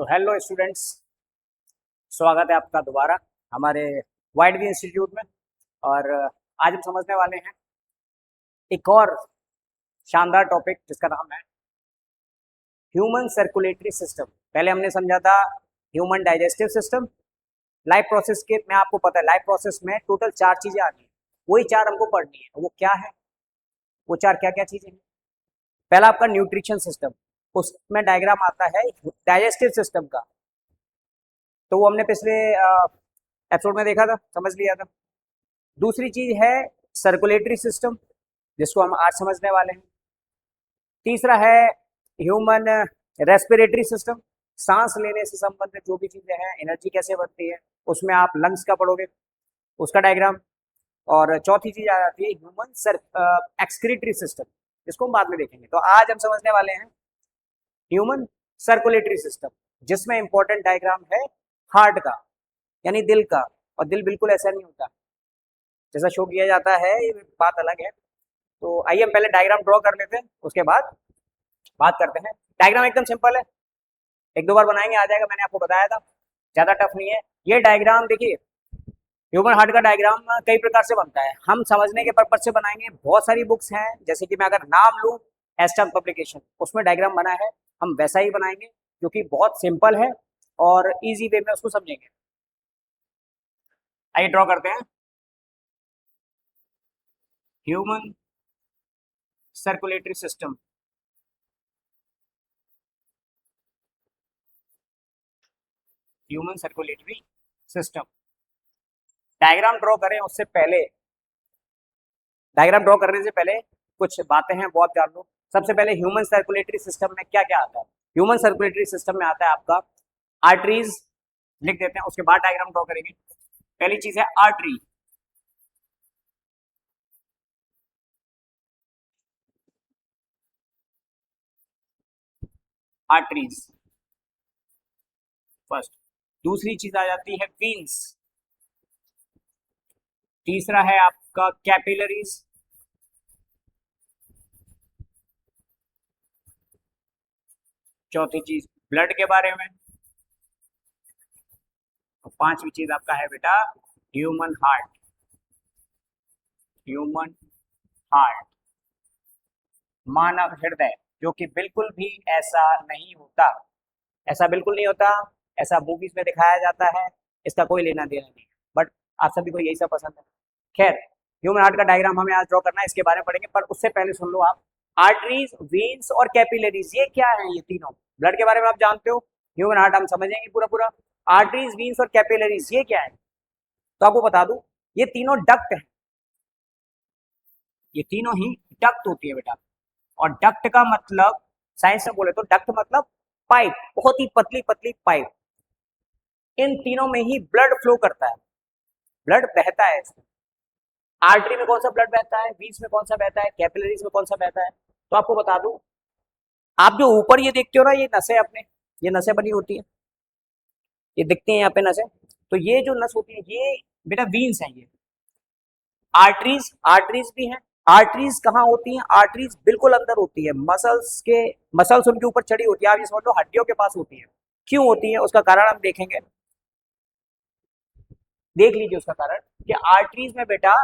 तो hello students, स्वागत है आपका दोबारा हमारे वाइड वी इंस्टीट्यूट में। और आज हम समझने वाले हैं एक और शानदार टॉपिक जिसका नाम है ह्यूमन सर्कुलेटरी सिस्टम। पहले हमने समझा था human digestive system. Life process के में आपको पता है लाइफ प्रोसेस में टोटल 4 चीज़ें आती हैं, वही 4 हमको पढ़नी है। वो क्या है, वो 4 क्या क्या चीज़ें हैं? पहला आपका न्यूट्रिशन सिस्टम, उसमें डायग्राम आता है डाइजेस्टिव सिस्टम का, तो वो हमने पिछले एपिसोड में देखा था, समझ लिया था। दूसरी चीज है सर्कुलेटरी सिस्टम, जिसको हम आज समझने वाले हैं। तीसरा है ह्यूमन रेस्पिरेटरी सिस्टम, सांस लेने से संबंधित जो भी चीजें हैं, एनर्जी कैसे बनती है, उसमें आप लंग्स का पढ़ोगे, उसका डायग्राम। और चौथी चीज आ जाती है ह्यूमन एक्सक्रीटरी सिस्टम, जिसको हम बाद में देखेंगे। तो आज हम समझने वाले हैं ह्यूमन सर्कुलेटरी सिस्टम, जिसमें इंपॉर्टेंट डायग्राम है हार्ट का, यानी दिल का। और दिल बिल्कुल ऐसा नहीं होता जैसा शो किया जाता है, ये बात अलग है। तो आइए हम पहले डायग्राम ड्रॉ कर लेते हैं, उसके बाद बात करते हैं। डायग्राम एकदम सिंपल है, एक दो बार बनाएंगे आ जाएगा, मैंने आपको बताया था, ज़्यादा टफ नहीं है। ये डायग्राम देखिए, ह्यूमन हार्ट का डायग्राम कई प्रकार से बनता है, हम समझने के पर्पज से बनाएंगे। बहुत सारी बुक्स हैं, जैसे कि मैं अगर नाम लूँ एस्टर्न पब्लिकेशन, उसमें डायग्राम बना है, हम वैसा ही बनाएंगे, जो कि बहुत सिंपल है और इजी वे में उसको समझेंगे। आइए ड्रॉ करते हैं human circulatory system. Human circulatory system diagram draw करें उससे पहले, डायग्राम ड्रॉ करने से पहले कुछ बातें हैं वो आप जान लो। सबसे पहले ह्यूमन सर्कुलेटरी सिस्टम में क्या क्या आता है। ह्यूमन सर्कुलेटरी सिस्टम में आता है आपका आर्टरीज, लिख देते हैं, उसके बाद डायग्राम ड्रॉ करेंगे। पहली चीज है आर्टरी, आर्टरीज फर्स्ट। दूसरी चीज आ जाती है वीन्स। तीसरा है आपका कैपिलरीज। चौथी चीज ब्लड के बारे में। और पांचवी चीज आपका है बेटा ह्यूमन हार्ट। ह्यूमन हार्ट, मानव हृदय, जो कि बिल्कुल भी ऐसा नहीं होता, ऐसा बिल्कुल नहीं होता, ऐसा मूवीज में दिखाया जाता है, इसका कोई लेना देना नहीं। बट आप सभी को यही सब पसंद है। खैर, ह्यूमन हार्ट का डायग्राम हमें आज ड्रॉ करना है, इसके बारे में पढ़ेंगे, पर उससे पहले सुन लो आप, आर्टरीज, वेन्स और कैपिलरीज, ये क्या है? ये तीनों ब्लड के बारे में आप जानते हो, ह्यूमन हार्ट हम समझेंगे पूरा पूरा। आर्टरीज, वेन्स और कैपिलरीज ये क्या है? तो आपको बता दूं, ये तीनों डक्ट है, ये तीनों ही डक्ट होती है बेटा। और डक्ट का मतलब, साइंस में बोले तो डक्ट मतलब पाइप, बहुत ही पतली पतली पाइप। इन तीनों में ही ब्लड फ्लो करता है, ब्लड बहता है इसमें। आर्टरी में कौन सा ब्लड बहता है, वीन्स में कौन सा बहता है, कैपिलरीज में कौन सा बहता है? तो आपको बता दूं, आप जो ऊपर ये देखते हो ना, ये नसें अपने, ये नसें बनी होती है, ये दिखती है यहाँ पे नसें, तो ये जो नस होती है ये बेटा वीन्स है। ये आर्टरीज, आर्टरीज भी हैं। आर्टरीज कहाँ होती हैं? आर्टरीज बिल्कुल अंदर होती है, मसल्स के, मसल्स उनके ऊपर चढ़ी होती है, आप ये समझ लो हड्डियों के पास होती है। क्यों होती है उसका कारण हम देखेंगे, देख लीजिए उसका कारण कि आर्टरीज में बेटा,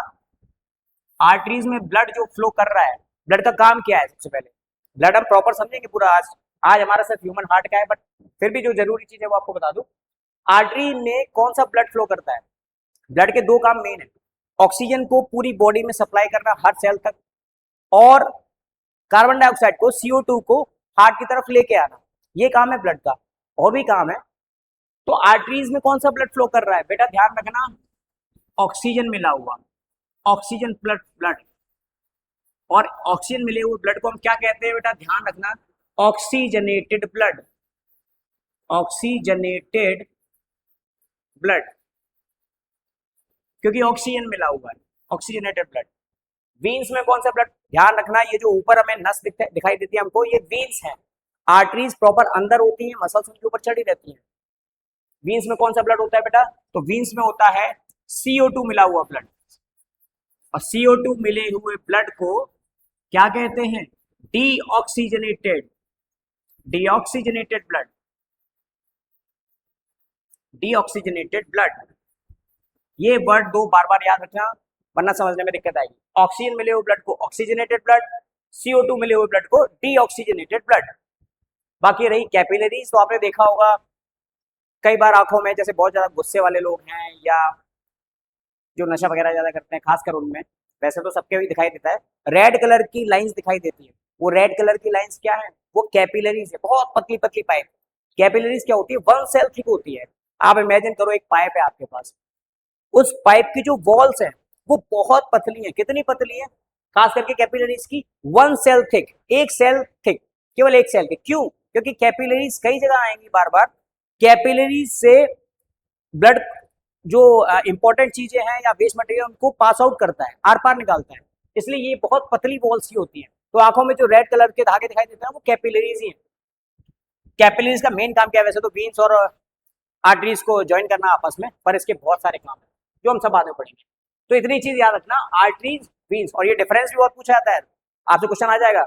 आर्टरीज में ब्लड जो फ्लो कर रहा है, ब्लड का काम क्या है? सबसे पहले ब्लड हम प्रॉपर समझेंगे पूरा आज, आज हमारा सिर्फ ह्यूमन हार्ट का है, बट फिर भी जो जरूरी चीज है वो आपको बता दूं। आर्टरी में कौन सा ब्लड फ्लो करता है? ब्लड के दो काम मेन है, ऑक्सीजन को पूरी बॉडी में सप्लाई करना हर सेल तक, और कार्बन डाइऑक्साइड को, CO2 को हार्ट की तरफ लेके आना, ये काम है ब्लड का। और भी काम है। तो आर्टरीज में कौन सा ब्लड फ्लो कर रहा है बेटा? ध्यान रखना, ऑक्सीजन मिला हुआ, ऑक्सीजन ब्लड ब्लड। और ऑक्सीजन मिले हुए ब्लड को हम क्या कहते हैं बेटा? ध्यान रखना, ऑक्सीजनेटेड ब्लड, ऑक्सीजनेटेड ब्लड, क्योंकि ऑक्सीजन मिला हुआ है, ऑक्सीजनेटेड ब्लड। वीन्स में कौन सा ब्लड? ध्यान रखना, ये जो ऊपर हमें नस दिखाई देती है हमको, ये वीन्स है। आर्टरीज प्रॉपर अंदर होती है, मसल्स उनके ऊपर चढ़ी रहती है। वीन्स में कौन सा ब्लड होता है बेटा? तो वीन्स में होता है CO2 मिला हुआ ब्लड। और CO2 मिले हुए ब्लड को क्या कहते हैं? Deoxygenated, deoxygenated blood. Deoxygenated blood. ये वर्ड दो बार बार याद रखना वरना समझने में दिक्कत आएगी। ऑक्सीजन मिले हुए ब्लड को ऑक्सीजनेटेड ब्लड, CO2 मिले हुए ब्लड को डीऑक्सीजनेटेड ब्लड। बाकी रही कैपिलरीज, तो आपने देखा होगा कई बार आंखों में, जैसे बहुत ज्यादा गुस्से वाले लोग हैं या जो नशा वगैरह ज्यादा करते हैं खासकर उनमें, वैसे तो सबके भी दिखाई देता है, रेड कलर की लाइंस दिखाई देती है। वो रेड कलर की लाइंस क्या है? वो कैपिलरीज है, बहुत पतली पतली पाइप। कैपिलरीज क्या होती है? वन सेल थिक होती है। आप इमेजिन करो एक पाइप है आपके पास, उस पाइप की जो वॉल्स है वो बहुत पतली है। कितनी पतली है? खास करके कैपिलरीज की वन सेल थिक, एक सेल थिक, केवल एक सेल थिक। क्यों? क्योंकि कैपिलरीज कई जगह आएंगी बार बार। कैपिलरीज से ब्लड जो इंपॉर्टेंट चीजें हैं या वेस्ट मटेरियल उनको पास आउट करता है, आर पार निकालता है, इसलिए ये बहुत पतली वॉल्स की होती है। तो आंखों में जो रेड कलर के धागे दिखाई देते हैं वो कैपिलरीज ही है। कैपिलरीज का मेन काम क्या है? वैसे तो वेन्स और आर्टरीज को ज्वाइन करना आपस में, पर इसके बहुत सारे काम है जो हम सब बाद में पढ़ेंगे। तो इतनी चीज याद रखना, आर्टरीज, वेन्स, और ये डिफरेंस भी बहुत पूछा जाता है, आपसे क्वेश्चन आ जाएगा,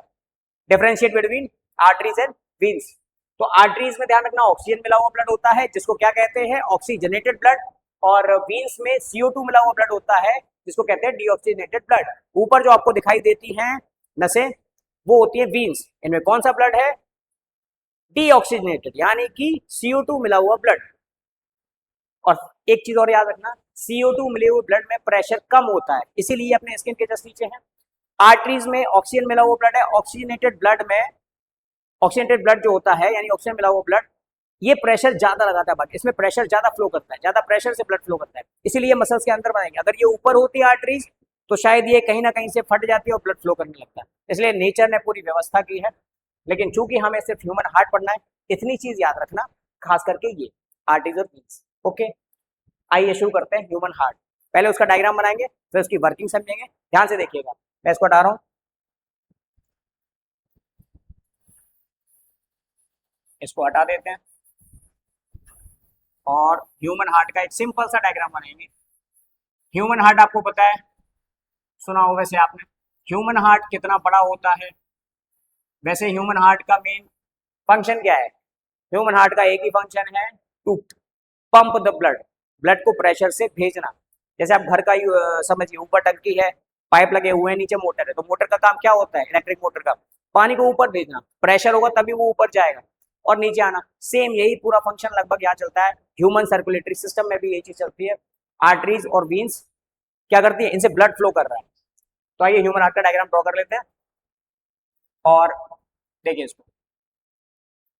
differentiate between arteries and veins. तो आर्टरीज में ध्यान रखना ऑक्सीजन मिला हुआ ब्लड होता है जिसको क्या कहते हैं? Oxygenated blood. और वेन्स में CO2 मिला हुआ ब्लड होता है जिसको कहते हैं डीऑक्सीजनेटेड ब्लड। ऊपर जो आपको दिखाई देती हैं नसें वो होती है वेन्स। इनमें कौन सा ब्लड है? डीऑक्सीजनेटेड, यानी कि CO2 मिला हुआ ब्लड। और एक चीज और याद रखना, CO2 मिले हुए ब्लड में प्रेशर कम होता है, इसीलिए अपने स्किन के जस्ट नीचे है। आर्टरीज में ऑक्सीजन मिला हुआ ब्लड है, ऑक्सीजनेटेड ब्लड में, ऑक्सीजनेटेड ब्लड जो होता है यानी ऑक्सीजन मिला हुआ ब्लड, ये प्रेशर ज्यादा लगाता है, बाकी इसमें प्रेशर ज्यादा फ्लो करता है, ज्यादा प्रेशर से ब्लड फ्लो करता है, इसीलिए मसल्स के अंदर बनाएंगे। अगर ये ऊपर होती है आर्टरीज तो शायद ये कहीं ना कहीं से फट जाती है और ब्लड फ्लो करने लगता है, इसलिए नेचर ने पूरी व्यवस्था की है। लेकिन चूंकि हमें सिर्फ ह्यूमन हार्ट पढ़ना है, इतनी चीज याद रखना, खास करके ये आर्टरीज और वेन्स। ओके, आइए शुरू करते हैं ह्यूमन हार्ट। पहले उसका डायग्राम बनाएंगे, फिर उसकी वर्किंग समझेंगे। ध्यान से देखिएगा, मैं इसको हटा रहा हूं, इसको हटा देते हैं और ह्यूमन हार्ट का एक सिंपल सा डायग्राम बनाएंगे। ह्यूमन हार्ट आपको पता है, सुना हो वैसे आपने, ह्यूमन हार्ट कितना बड़ा होता है? वैसे ह्यूमन हार्ट का मेन फंक्शन क्या है? ह्यूमन हार्ट का एक ही फंक्शन है, to pump the blood, blood को प्रेशर से भेजना। जैसे आप घर का समझिए, ऊपर टंकी है, पाइप लगे हुए हैं, नीचे मोटर है, तो मोटर का काम क्या होता है? इलेक्ट्रिक मोटर का पानी को ऊपर भेजना, प्रेशर होगा तभी वो ऊपर जाएगा और नीचे आना। सेम यही पूरा फंक्शन लगभग यहाँ चलता है। ह्यूमन सर्कुलेटरी सिस्टम में भी यही चीज चलती है। आर्टरीज और वीन्स क्या करती है? इनसे ब्लड फ्लो कर रहा है। तो आइए ह्यूमन हार्ट का डायग्राम ड्रॉ कर लेते हैं और देखिए इसको,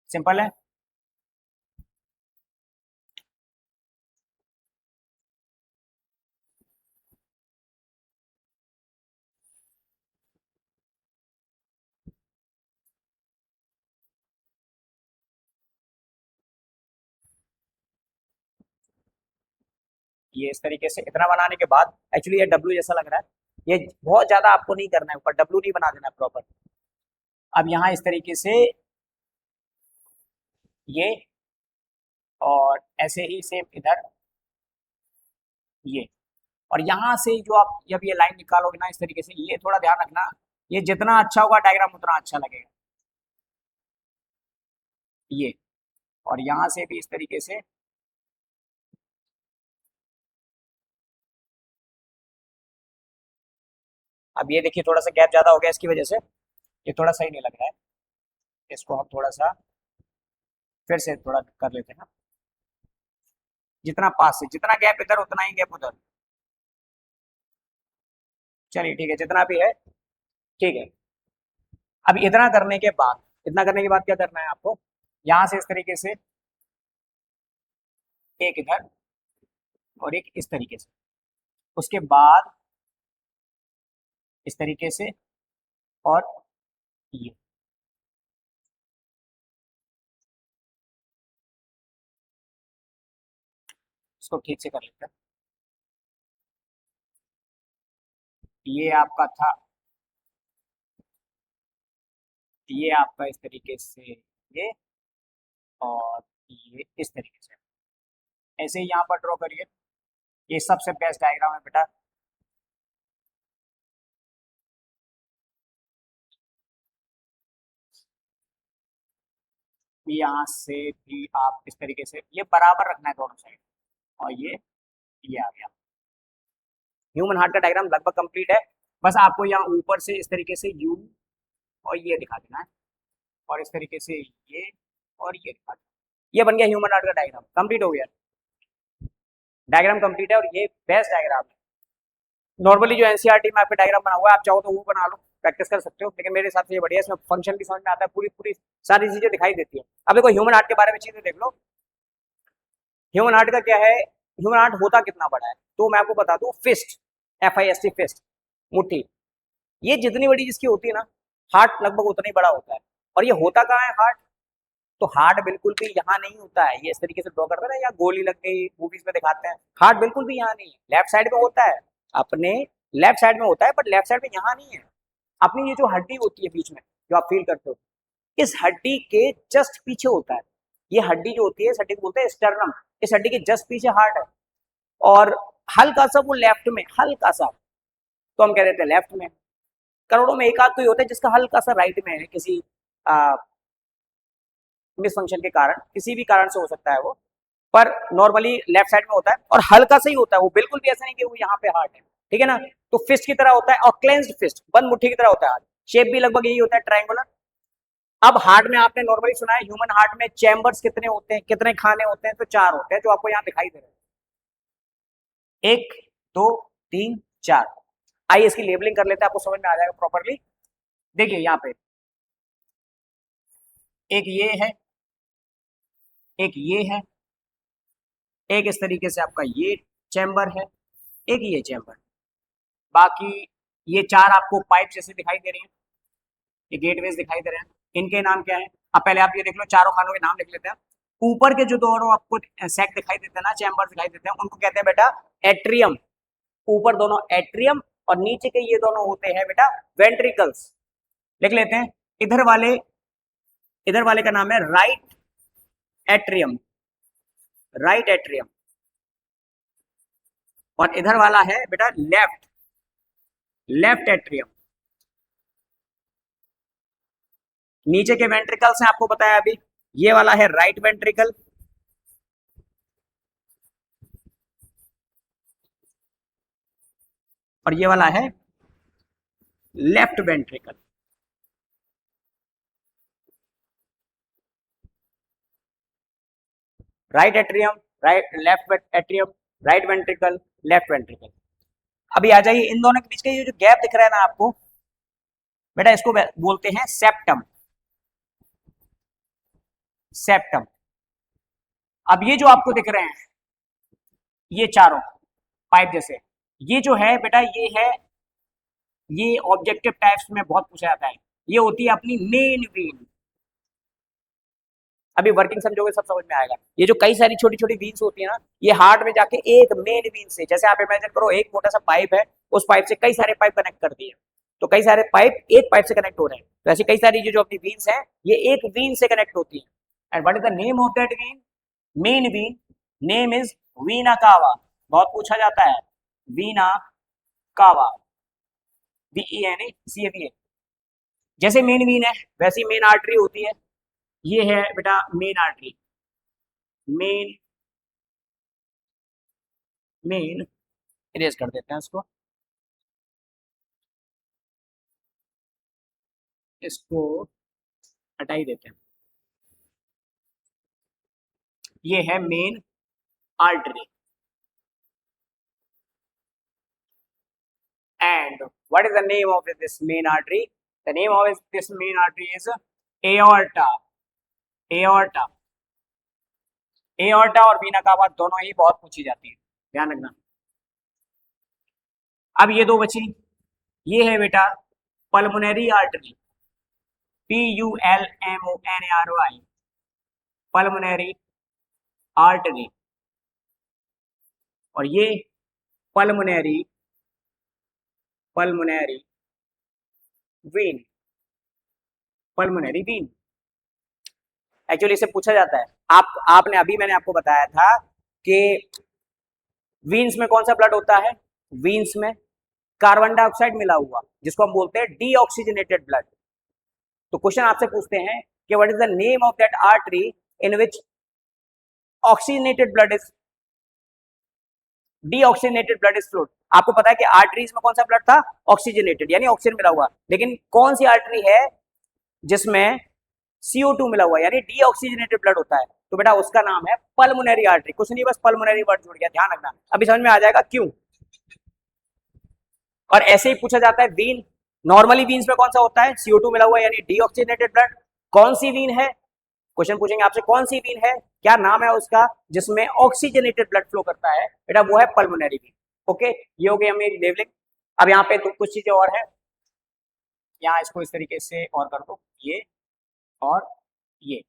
सिंपल है। ये इस तरीके से इतना बनाने के बाद, एक्चुअली ये डब्ल्यू जैसा लग रहा है, ये बहुत ज्यादा आपको नहीं करना है, ऊपर डब्ल्यू नहीं बना देना है प्रॉपर। अब यहाँ इस तरीके से ये, और ऐसे ही सेम इधर ये, और यहाँ से जो आप जब ये लाइन निकालोगे ना इस तरीके से, ये थोड़ा ध्यान रखना, ये जितना अच्छा होगा डायग्राम उतना अच्छा लगेगा। ये, और यहाँ से भी इस तरीके से, अब ये देखिए थोड़ा सा गैप ज्यादा हो गया, इसकी वजह से ये थोड़ा सही नहीं लग रहा है। इसको हम थोड़ा सा फिर से थोड़ा कर लेते हैं ना, जितना पास से, जितना गैप इधर उतना ही गैप उधर। चलिए ठीक है, जितना भी है ठीक है। अब इतना करने के बाद, इतना करने के बाद क्या करना है आपको? यहां से इस तरीके से एक इधर और एक इस तरीके से, उसके बाद इस तरीके से, और ये, इसको ठीक से कर लेते हैं। ये आपका था, ये आपका इस तरीके से ये, और ये इस तरीके से, ऐसे ही यहाँ पर ड्रॉ करिए। ये सबसे बेस्ट डायग्राम है बेटा। यहाँ से भी आप इस तरीके से ये बराबर रखना है दोनों साइड, और ये आ गया। ह्यूमन हार्ट का डायग्राम लगभग कंप्लीट है, बस आपको यहाँ ऊपर से इस तरीके से यू और ये दिखा देना है, और इस तरीके से ये और ये दिखा देना। ये बन गया ह्यूमन हार्ट का डायग्राम, कंप्लीट हो गया। डायग्राम कंप्लीट है और ये बेस्ट डायग्राम है। नॉर्मली जो एनसीईआरटी में आपका डायग्राम बना हुआ है, आप चाहो तो वो बना लो, प्रैक्टिस कर सकते हो, लेकिन मेरे हिसाब से ये बढ़िया है, इसमें फंक्शन भी समझ में आता है, पूरी सारी चीजें दिखाई देती है। अब देखो ह्यूमन हार्ट के बारे में चीजें देख लो। ह्यूमन हार्ट का क्या है, ह्यूमन हार्ट होता कितना बड़ा है, तो मैं आपको बता दूं, फिस्ट, FIST, फिस्ट, मुट्ठी, ये जितनी बड़ी जिसकी होती है ना, हार्ट लगभग उतना ही बड़ा होता है। और ये होता कहाँ है हार्ट, तो हार्ट बिल्कुल भी यहाँ नहीं होता है, ये इस तरीके से ड्रॉ करते हैं ना, या गोली लग गई मूवीज में दिखाते हैं, हार्ट बिल्कुल भी यहाँ नहीं है, लेफ्ट साइड में होता है, अपने लेफ्ट साइड में होता है, बट लेफ्ट साइड में यहाँ नहीं है। अपनी ये जो हड्डी होती है बीच में, जो आप फील करते हो, इस हड्डी के जस्ट पीछे होता है। ये हड्डी जो होती है, इस हड्डी को बोलते हैं स्टर्नम, इस हड्डी के जस्ट पीछे हार्ट है, और हल्का सा वो लेफ्ट में, हल्का सा, तो हम कह देते हैं लेफ्ट में। करोड़ों में एक आध कोई होता है जिसका हल्का सा राइट में है, किसी मिसफंक्शन के कारण, किसी भी कारण से हो सकता है वो, पर नॉर्मली लेफ्ट साइड में होता है, और हल्का सा ही होता है वो, बिल्कुल भी ऐसा नहीं कि वो यहाँ पे हार्ट है, ठीक है ना। तो फिस्ट की तरह होता है, और क्लेंस्ड फिस्ट, बंद मुट्ठी की तरह होता है हार्ट, शेप भी लगभग यही होता है, ट्रायंगुलर। अब हार्ट में आपने नॉर्मली सुना है, ह्यूमन हार्ट में चैम्बर्स कितने होते हैं, कितने खाने होते हैं, तो 4 होते हैं, जो आपको यहाँ दिखाई दे रहे हैं, 1 2 3 4। आइए इसकी लेबलिंग कर लेते हैं, आपको समझ में आ जाएगा प्रॉपरली। देखिए यहाँ पे एक ये है, एक ये है, एक इस तरीके से आपका ये चैम्बर है, एक ये चैम्बर, बाकी ये 4 आपको पाइप जैसे दिखाई दे रही हैं, ये गेटवेज दिखाई दे रहे हैं, इनके नाम क्या है। अब पहले आप ये देख लो, चारों खानों के नाम लिख लेते हैं। ऊपर के जो दोनों आपको सैक दिखाई देते हैं ना, चैम्बर दिखाई देते हैं, उनको कहते हैं बेटा एट्रियम। ऊपर दोनों एट्रियम, और नीचे के ये दोनों होते हैं बेटा वेंट्रिकल्स। लिख लेते हैं, इधर वाले का नाम है राइट एट्रियम, राइट एट्रियम, और इधर वाला है बेटा लेफ्ट एट्रियम। नीचे के वेंट्रिकल्स हैं, आपको बताया अभी, ये वाला है राइट वेंट्रिकल, और ये वाला है left ventricle. Right atrium, left atrium, right ventricle, left ventricle. अभी आ जाइए, इन दोनों के बीच का ये जो गैप दिख रहा है ना आपको बेटा, इसको बोलते हैं सेप्टम, सेप्टम। अब ये जो आपको दिख रहे हैं, ये चारों पाइप जैसे, ये जो है बेटा, ये ऑब्जेक्टिव टाइप्स में बहुत पूछा जाता है, ये होती है अपनी मेन वेन। अभी वर्किंग समझोगे सब समझ में आएगा। ये जो कई सारी छोटी छोटी वीन्स होती है ना, ये हार्ट में जाके एक मेन वीन से, जैसे आप इमेजिन करो एक मोटा सा पाइप है, उस पाइप से कई सारे पाइप कनेक्ट करती है, तो कई सारे पाइप एक पाइप से कनेक्ट हो रहे हैं, तो ऐसी कई सारी जो अपनी वीन्स हैं, ये एक वीन से कनेक्ट होती है। And what is the name of that vein, main vein, name is vena cava, बहुत पूछा जाता है, वीना कावा, VENACAVA। जैसे मेन वीन है वैसी मेन आर्टरी होती है, ये है बेटा मेन आर्टरी, मेन इरेज कर देते हैं इसको हटा ही देते हैं। ये है main artery, and what is the name of this main artery? The name of this main artery is aorta, aorta, aorta और वीना कावा दोनों ही बहुत पूछी जाती है, ध्यान रखना। अब ये दो बची, ये है बेटा pulmonary artery, PULMONARY, pulmonary artery, और ये pulmonary vein, pulmonary vein. Actually इसे पूछा जाता है, आपने अभी मैंने आपको बताया था कि वीन्स में कौन सा ब्लड होता है, वीन्स में कार्बन डाइऑक्साइड मिला हुआ, जिसको हम बोलते हैं डीऑक्सीजनेटेड ब्लड। तो क्वेश्चन आपसे पूछते हैं कि what is the name of that artery in which oxygenated blood is deoxygenated blood is flowed. आपको पता है कि आर्टरीज में कौन सा ब्लड था, ऑक्सीजनेटेड यानी ऑक्सीजन मिला हुआ, लेकिन कौन सी आर्टरी है जिसमें CO2 मिला हुआ यानी डीऑक्सीजनेटेड ब्लड होता है, तो बेटा उसका नाम है पल्मोनरी आर्टरी। कुछ नहीं, बस पल्मोनरी वर्ड जुड़ गया, ध्यान रखना, अभी समझ में आ जाएगा क्यों। और ऐसे ही पूछा जाता है वीन, नॉर्मली वीन्स में कौन सा होता है, CO2 मिला हुआ यानी डीऑक्सीजनेटेड ब्लड। कौन सी वीन है, क्वेश्चन पूछेंगे आपसे, कौन सी वीन है, क्या नाम है उसका जिसमें ऑक्सीजनेटेड ब्लड फ्लो करता है, बेटा वो है पल्मोनरी वीन। ओके, ये हो गई हमें लेवलिंग। अब यहाँ पे तो कुछ चीजें और है, यहाँ इसको इस तरीके से और कर दो, ये और ये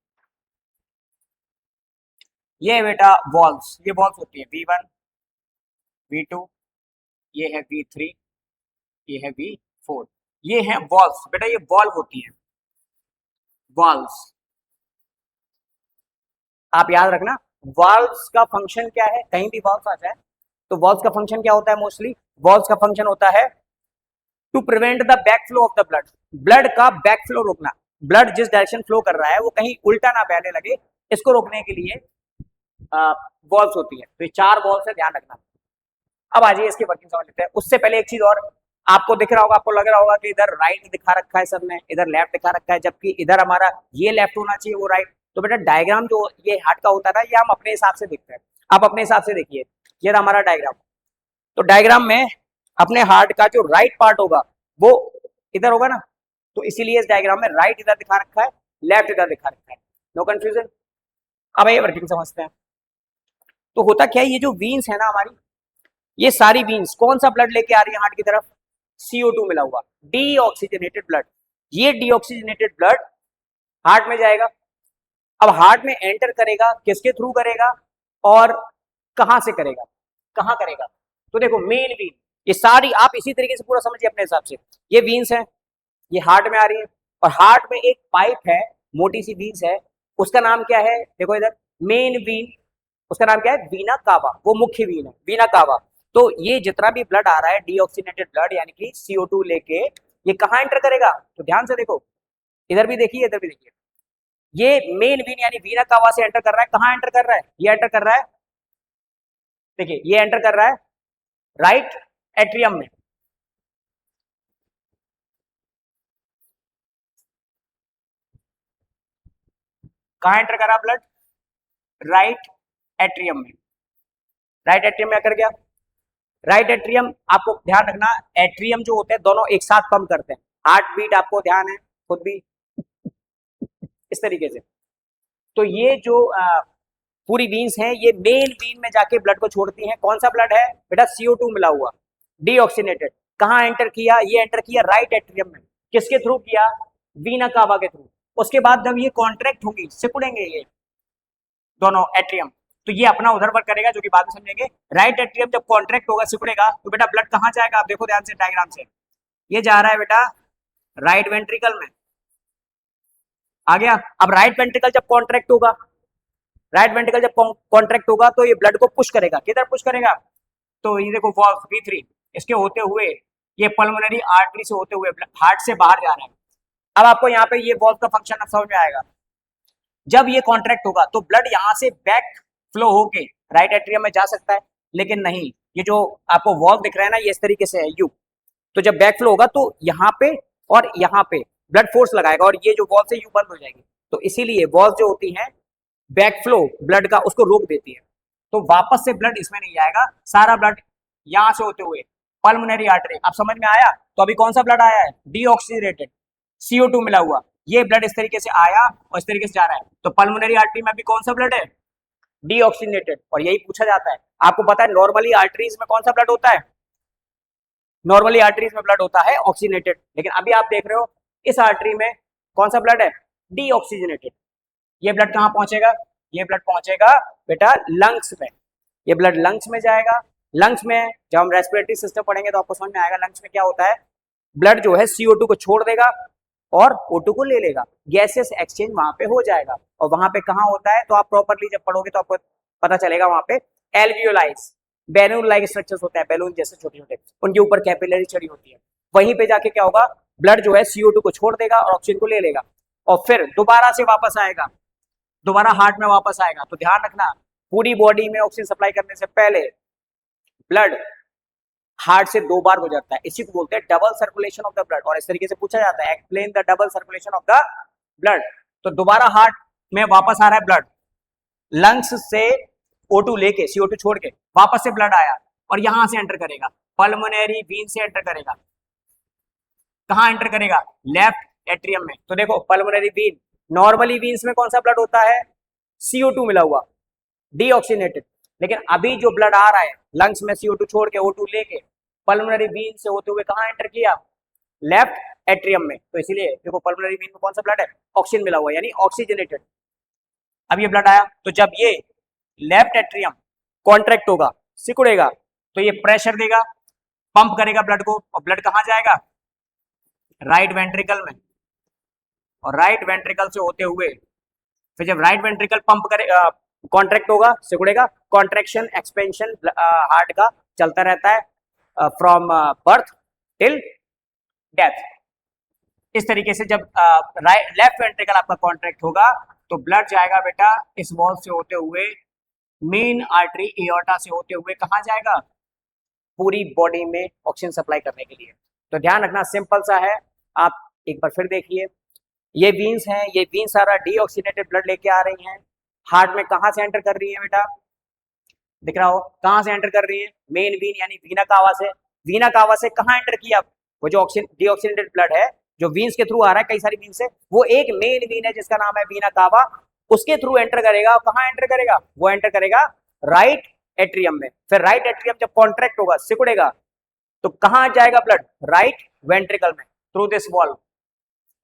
बेटा वॉल्व्स, ये वॉल्व्स होती है V1 V2, ये है V3, ये है V4, ये है वॉल्व्स, बेटा ये वॉल्व होती है, वॉल्व्स। आप याद रखना वॉल्व्स का फंक्शन क्या है, कहीं भी वॉल्व्स आ जाए तो वॉल्व्स का फंक्शन क्या होता है, मोस्टली वॉल्व्स का फंक्शन होता है to prevent the back flow of the blood, blood का बैक फ्लो रोकना, ब्लड जिस डायरेक्शन फ्लो कर रहा है वो कहीं उल्टा ना बहने लगे, इसको रोकने के लिए वॉल्व्स होती है। तो ये 4 वॉल्व्स है, ध्यान रखना। अब आ जाइए इसकी वर्किंग समझ लेते हैं। उससे पहले एक चीज और, आपको दिख रहा होगा, आपको लग रहा होगा कि इधर राइट दिखा रखा है सबने, इधर लेफ्ट दिखा रखा है, जबकि इधर हमारा ये लेफ्ट होना चाहिए, वो राइट। तो बेटा डायग्राम जो ये हार्ट का होता है ना, ये हम अपने हिसाब से देखते हैं, आप अपने हिसाब से देखिए, ये हमारा डायग्राम। तो डायग्राम में अपने हार्ट का जो राइट पार्ट होगा वो इधर होगा ना, तो इसीलिए इस डायग्राम में राइट इधर दिखा रखा है, लेफ्ट इधर दिखा रखा है, नो कंफ्यूजन। अब ये वर्किंग समझते हैं। तो होता क्या है, ये जो वीन्स है ना हमारी, ये सारी वीन्स कौन सा ब्लड लेके आ रही है हार्ट की तरफ, CO2 मिला हुआ डीऑक्सीजनेटेड ब्लड। ये डीऑक्सीजनेटेड ब्लड हार्ट में जाएगा। अब हार्ट में एंटर करेगा, किसके थ्रू करेगा और कहां से करेगा, कहां करेगा, तो देखो मेन वीन, ये सारी आप इसी तरीके से पूरा समझिए अपने हिसाब से। ये वीन्स है, ये हार्ट में आ रही है, और हार्ट में एक पाइप है, मोटी सी वीन्स है, उसका नाम क्या है, देखो इधर मेन वीन, उसका नाम क्या है, वीना कावा, वो मुख्य वीन है, वीना कावा। तो ये जितना भी ब्लड आ रहा है डीऑक्सीजनेटेड ब्लड यानी कि CO2 लेके, ये कहाँ एंटर करेगा, तो ध्यान से देखो, इधर भी देखिए इधर भी देखिए, ये मेन वीन यानी वीना कावा से एंटर कर रहा है, कहाँ एंटर कर रहा है, ये एंटर कर रहा है, देखिए ये एंटर कर रहा है राइट एट्रियम में, कहाँ एंटर करा ब्लड, राइट एट्रियम में, राइट एट्रियम में आकर गया। राइट एट्रियम, आपको ध्यान रखना एट्रियम जो होते हैं दोनों एक साथ पंप करते हैं, हार्ट बीट आपको ध्यान है खुद भी इस तरीके से। तो ये जो पूरी वीन्स हैं ये मेन वीन में जाके ब्लड को छोड़ती हैं। कौन सा ब्लड है बेटा, CO2 मिला हुआ डीऑक्सीजनेटेड, कहाँ एंटर किया, ये एंटर किया राइट एट्रियम में, किसके थ्रू किया, वीना कावा के थ्रू। उसके बाद जब ये कॉन्ट्रैक्ट होंगी, सिकुड़ेंगे ये दोनों एट्रियम, तो ये अपना उधर वर्क करेगा, जो कि बाद में समझेंगे। राइट एट्रियम जब कॉन्ट्रैक्ट होगा, सिकुड़ेगा, तो बेटा ब्लड कहाँ जाएगा, आप देखो ध्यान से डायग्राम से, ये जा रहा है बेटा राइट वेंट्रिकल में, आ गया। अब राइट वेंट्रिकल जब कॉन्ट्रैक्ट होगा, राइट वेंट्रिकल जब कॉन्ट्रैक्ट होगा तो ये ब्लड को पुश करेगा, किधर पुश करेगा, तो ये देखो वॉल्व V3, इसके होते हुए ये पल्मोनरी आर्टरी से होते हुए हार्ट से बाहर जा रहा है। अब आपको यहाँ पे ये वॉल्व का फंक्शन अब समझ में आएगा। जब ये कॉन्ट्रैक्ट होगा तो ब्लड यहाँ से बैक फ्लो होके राइट एट्रियम में जा सकता है, लेकिन नहीं, ये जो आपको वॉल्व दिख रहा है ना, ये इस तरीके से है यू, तो जब बैक फ्लो होगा तो यहाँ पे और यहाँ पे ब्लड फोर्स लगाएगा और ये जो वॉल्व से यू बंद हो जाएगी, तो इसीलिए वॉल्व जो होती हैं बैक फ्लो ब्लड का उसको रोक देती है, तो वापस से ब्लड इसमें नहीं जाएगा, सारा ब्लड यहाँ से होते हुए पल्मोनरी आर्टरी। अब समझ में आया, तो अभी कौन सा ब्लड आया है, डीऑक्सीजनेटेड CO2 मिला हुआ, ये ब्लड इस तरीके से आया और इस तरीके से जा रहा है, तो पल्मोनरी आर्टरी में भी कौन सा ब्लड है, डीऑक्सीजनेटेड। और यही पूछा जाता है, आपको पता है नॉर्मली आर्टरीज में कौन सा ब्लड होता है, नॉर्मली आर्टरीज में ब्लड होता है ऑक्सीजनेटेड, लेकिन अभी आप देख रहे हो इस आर्टरी में कौन सा ब्लड है, डीऑक्सीजनेटेड। ये ब्लड कहाँ पहुंचेगा, ये ब्लड पहुंचेगा बेटा लंग्स में, ये ब्लड लंग्स में जाएगा। लंग्स में जब हम रेस्पिरेटरी सिस्टम पढ़ेंगे तो आपको समझ में आएगा लंग्स में क्या होता है, ब्लड जो है CO2 को छोड़ देगा और O2 को ले लेगा, गैसेस एक्सचेंज वहां पे हो जाएगा। और वहां पे कहाँ होता है, तो आप प्रॉपरली जब पढ़ोगे तो आपको पता चलेगा, वहां पे एल्वियोलाइज बैलून लाइक स्ट्रक्चर्स होते हैं, बैलून जैसे छोटे छोटे, उनके ऊपर कैपिलरी चढ़ी होती है, वहीं पे जाके क्या होगा, ब्लड जो है CO2 को छोड़ देगा और ऑक्सीजन को ले लेगा। और फिर दोबारा से वापस आएगा, दोबारा हार्ट में वापस आएगा। तो ध्यान रखना, पूरी बॉडी में ऑक्सीजन सप्लाई करने से पहले ब्लड हार्ट से 2 बार गुजरता है, इसी को बोलते हैं double circulation of the blood. और इस तरीके से पूछा जाता है, explain the double circulation of the blood. तो दोबारा हार्ट में वापस आ रहा है ब्लड, लंग्स से O2 लेके, CO2 छोड़ के वापस से ब्लड आया और यहां से एंटर करेगा, पल्मोनरी वीन से एंटर करेगा। कहां एंटर करेगा? लेफ्ट एट्रियम में। तो देखो पल्मोनरी वीन, नॉर्मली वीन्स में कौन सा ब्लड होता है? CO2 मिला हुआ, डीऑक्सीनेटेड। लेकिन अभी जो ब्लड आ रहा है लंग्स में CO2 छोड़ के, O2 लेके, पल्मोनरी वीन से होते हुए कहां एंटर किया? लेफ्ट एट्रियम में। तो इसीलिए देखो पल्मोनरी वीन में कौन सा ब्लड है? ऑक्सीजन मिला हुआ, यानी ऑक्सीजनेटेड। अब ये ब्लड आया, तो जब ये लेफ्ट एट्रियम कॉन्ट्रैक्ट होगा, सिकुड़ेगा, तो ये प्रेशर देगा, पंप करेगा ब्लड को, और ब्लड कहां जाएगा? राइट वेंट्रिकल में। और राइट वेंट्रिकल से होते हुए फिर जब राइट वेंट्रिकल पंप करे, कॉन्ट्रैक्ट होगा, सिकुड़ेगा, कॉन्ट्रैक्शन एक्सपेंशन हार्ट का चलता रहता है फ्रॉम बर्थ टिल डेथ। इस तरीके से जब लेफ्ट वेंट्रिकल आपका कॉन्ट्रैक्ट होगा तो ब्लड जाएगा बेटा इस वॉल से होते हुए, मेन आर्टरी एओर्टा से होते हुए कहां जाएगा? पूरी बॉडी में ऑक्सीजन सप्लाई करने के लिए। तो ध्यान रखना, सिंपल सा है। आप एक बार फिर देखिए, ये वीन्स हैं, ये वीन्स सारा डीऑक्सीनेटेड ब्लड लेके आ रही हैं, हार्ट में कहां से एंटर कर रही है बेटा? दिख रहा हो कहां से एंटर कर रही है? मेन वीन यानी वीना कावा से। वीना कावा से कहां एंटर किया? वो जो डीऑक्सीनेटेड ब्लड है जो वीन्स के थ्रू आ रहा है, कई सारी वीन से, वो एक मेन वीन है जिसका नाम है वीना कावा, उसके थ्रू एंटर करेगा। और कहां एंटर करेगा? वो एंटर करेगा राइट एट्रियम में। फिर राइट एट्रियम जब कॉन्ट्रैक्ट होगा, सिकुड़ेगा, तो कहां जाएगा ब्लड? राइट वेंट्रिकल में, थ्रू दिस वॉल्व।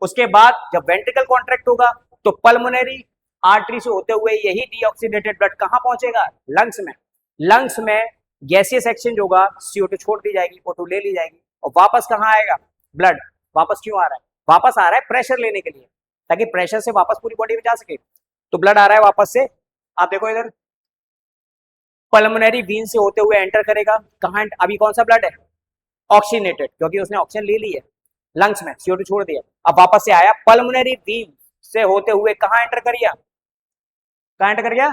उसके बाद जब वेंट्रिकल कॉन्ट्रैक्ट होगा तो पल्मोनरी आर्टरी से होते हुए यही डीऑक्सीनेटेड ब्लड कहां पहुंचेगा? लंग्स में। लंग्स में गैसियस एक्सचेंज होगा, CO2 छोड़ दी जाएगी, O2 ले ली जाएगी, और वापस कहां आएगा ब्लड? वापस क्यों आ रहा है? वापस आ रहा है प्रेशर लेने के लिए, ताकि प्रेशर से वापस पूरी बॉडी में जा सके। तो ब्लड आ रहा है वापस से, आप देखो इधर, पल्मोनरी वीन से होते हुए एंटर करेगा। कहां? अभी कौन सा ब्लड है? ऑक्सीनेटेड, क्योंकि उसने ऑक्सीजन ले ली है लंग्स में, CO2 छोड़ दिया। अब वापस से आया, पल्मोनरी वीन से होते हुए कहां एंटर कर गया? कहां एंटर कर गया?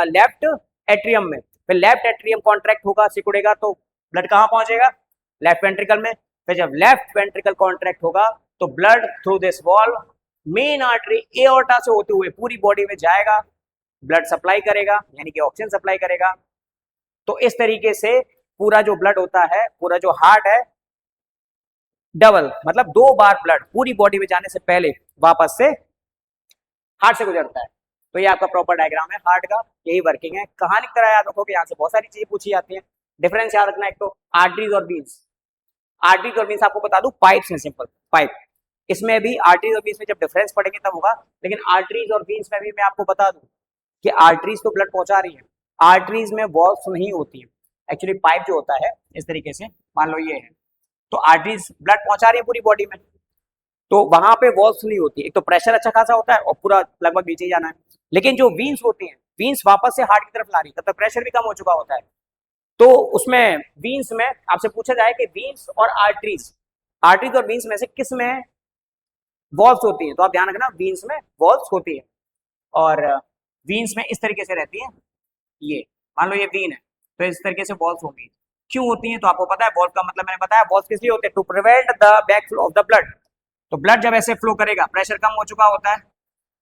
लेफ्ट एट्रियम में। फिर लेफ्ट एट्रियम कॉन्ट्रैक्ट होगा, सिकुड़ेगा, तो ब्लड कहां पहुंचेगा? लेफ्ट वेंट्रिकल में। फिर जब लेफ्ट वेंट्रिकल कॉन्ट्रैक्ट होगा तो blood through this valve main artery aorta से होते हुए पूरी बॉडी में जाएगा, ब्लड सप्लाई करेगा, यानी कि ऑक्सीजन सप्लाई करेगा। तो इस तरीके से पूरा जो ब्लड होता है, पूरा जो हार्ट है, डबल मतलब 2 बार ब्लड पूरी बॉडी में जाने से पहले वापस से हार्ट से गुजरता है। तो ये आपका प्रॉपर डायग्राम है हार्ट का, यही वर्किंग है। कहानी की तरह याद रखो कि यहाँ से बहुत सारी चीजें पूछी जाती हैं। डिफरेंस याद रखना, एक तो आर्टरीज और वीन्स। आर्टरीज और वीन्स आपको बता दूं पाइप्स हैं, सिंपल पाइप। इसमें भी आर्टरीज और वीन्स में जब डिफरेंस पढ़ेंगे तब होगा, लेकिन आर्टरीज और वीन्स में भी मैं आपको बता दूं कि आर्टरीज तो ब्लड पहुंचा रही है, आर्टरीज में वॉल्व्स नहीं होती है। एक्चुअली पाइप जो होता है इस तरीके से, मान लो ये है, तो आर्टरीज ब्लड पहुंचा रही है पूरी बॉडी में, तो वहां पे वॉल्व्स नहीं होती। एक तो प्रेशर अच्छा खासा होता है और पूरा लगभग नीचे ही जाना है। लेकिन जो वीन्स होती हैं, वीन्स वापस से हार्ट की तरफ ला रही है, तब तक प्रेशर भी कम हो चुका होता है। तो उसमें वीन्स में आपसे पूछा जाए कि वीन्स और आर्टरीज, आर्टरीज और वीन्स में से किस में वॉल्व्स होती हैं, तो आप ध्यान रखना वीन्स में वॉल्व्स होती है, और वीन्स में इस तरीके से रहती है। ये मान लो ये वीन है, तो इस तरीके से वॉल्व्स होंगी। क्यों होती हैं? तो आपको पता है वॉल्व का मतलब मैंने बताया, वॉल्व्स किस लिए होते हैं? To prevent the back flow of the blood. तो ब्लड जब ऐसे फ्लो करेगा, प्रेशर कम हो चुका होता है,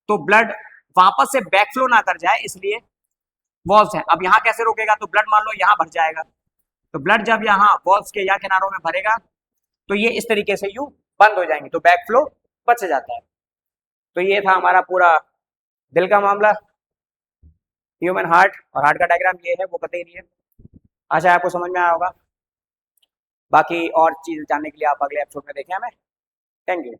तो ब्लड वापस से बैक फ्लो ना कर जाए, इसलिए वॉल्व्स हैं। अब यहाँ कैसे रोकेगा? तो ब्लड मान लो यहाँ भर जाएगा, तो ब्लड जब यहाँ वॉल्व्स के या किनारों में भरेगा तो ये इस तरीके से यूं बंद हो जाएंगे, तो बैक फ्लो बच जाता है। तो ये था हमारा पूरा दिल का मामला, ह्यूमन हार्ट, और हार्ट का डायग्राम ये है, वो पता ही नहीं है। आशा आपको समझ में आया होगा। बाकी और चीज जानने के लिए आप अगले एपिसोड में देखें हमें। Thank you.